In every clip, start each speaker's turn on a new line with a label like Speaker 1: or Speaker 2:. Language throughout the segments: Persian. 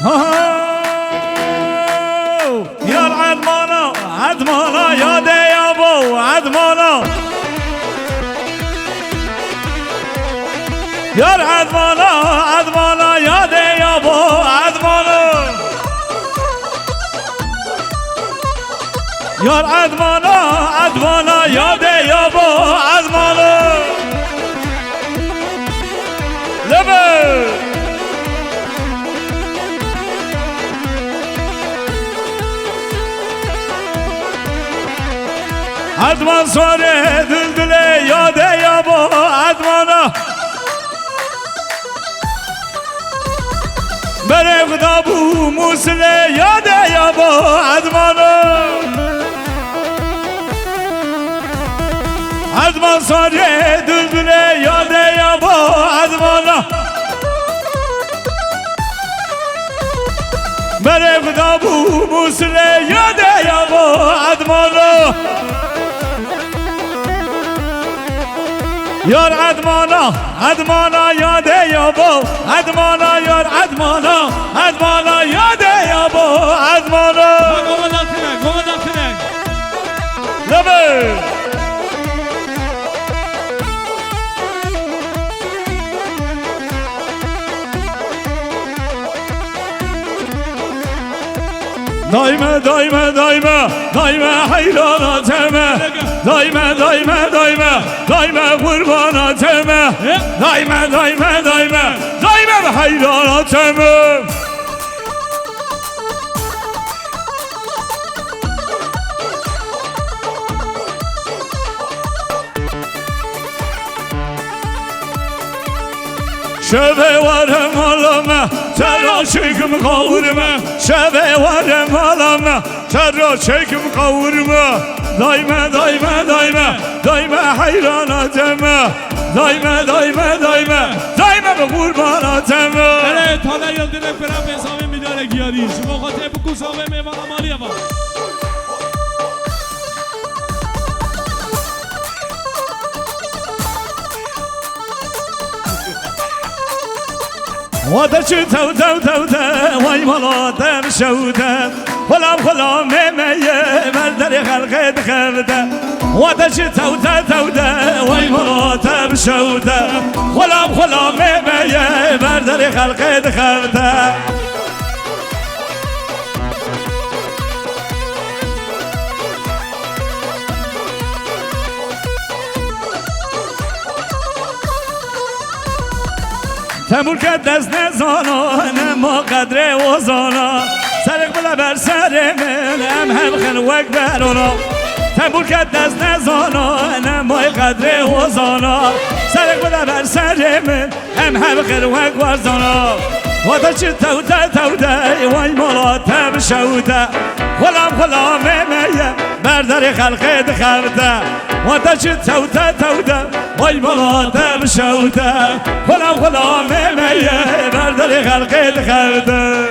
Speaker 1: يا عدمانا عدمانا يا ديابو عدمانا يا عدمانا عدمانا يا ديابو عدمانا يا عدمانا عدمانا يا ديابو عدمانا لبي عدمان صاري دلدلي يا ديابو عدمانا بريق دابو موسلي يا ديابو عدمانا عدمان صاري دلدلي يا ديابو عدمانا بريق دابو موسلي يا ديابو عدمانا يا عدمانا عدمانا يا ديابو عدمانا يا عدمانا عدمانا يا ديابو عدمانا
Speaker 2: قوم داخلك
Speaker 1: لبي دايما دايما دايما دايما حيراناتما دايما دايما دايما دايما قرباناتما دايما دايما دايما دايما حيراناتما شبه ورم علامه ترا شکم قورمه شبه ورم علامه ترا شکم قورمه دايما دايما دايما دايما حیراناتمه دايما دايما دايما دايما به قرباناتمه
Speaker 2: بله تالا یلدرک برم به حساب میداره گیاری شما خاطر بکن سامه میوان مالی اما
Speaker 1: وادرچی تو تو تو تو وای مالادم شوده خلام خلام میمیه بردر خلقت خرده وادرچی تو تو تو تو وای مالادم شوده خلام خلام میمیه بردر خلقت خرده تمور که دست نزانا نما قدر وزانا سرق بلا بر سر من هم خلوک برونا تمور که دست نزانا نما قدر وزانا سرق بلا بر سر من هم خلوک وزانا وادا چی توده توده وای مالاتم شوده خلام خلام میه بردر خلقت خرده وادا چی توده توده وای مالاتم شوده خلام خلام میه بردر خلقت خرده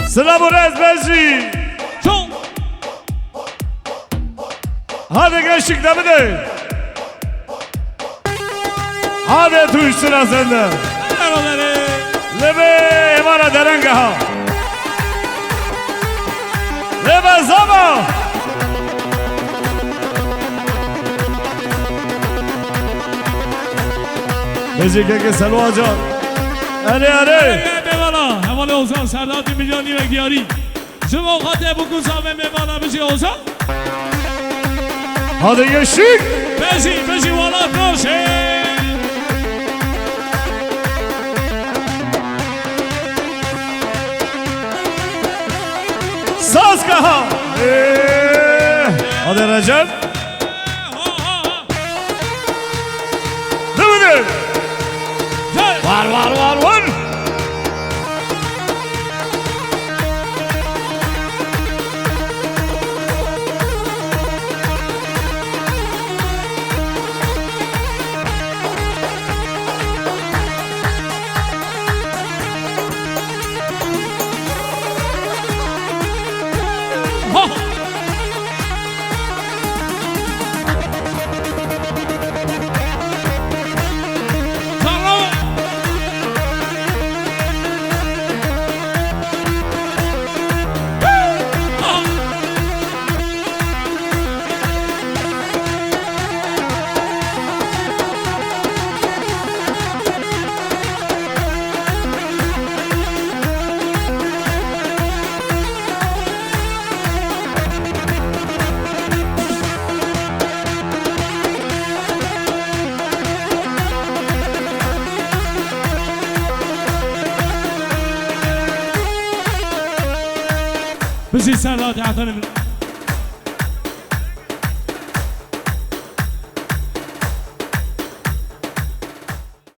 Speaker 1: سلام و رز بشی
Speaker 2: چون
Speaker 1: هاده گشتک نبده هاده توش سنا زنده لبه امارا درنگه ها لبه زما بزی که سلوه جان اره اره
Speaker 2: میوالا حواله اوزان سرداد میلیونی و گیاری شما خاطر بکن سامه میوالا بشی اوزان
Speaker 1: هاده گشتک
Speaker 2: بشی والا باشه
Speaker 1: ساز که ها هاده رجب ببینه وار وار وار وار
Speaker 2: بزي سرداد عطاني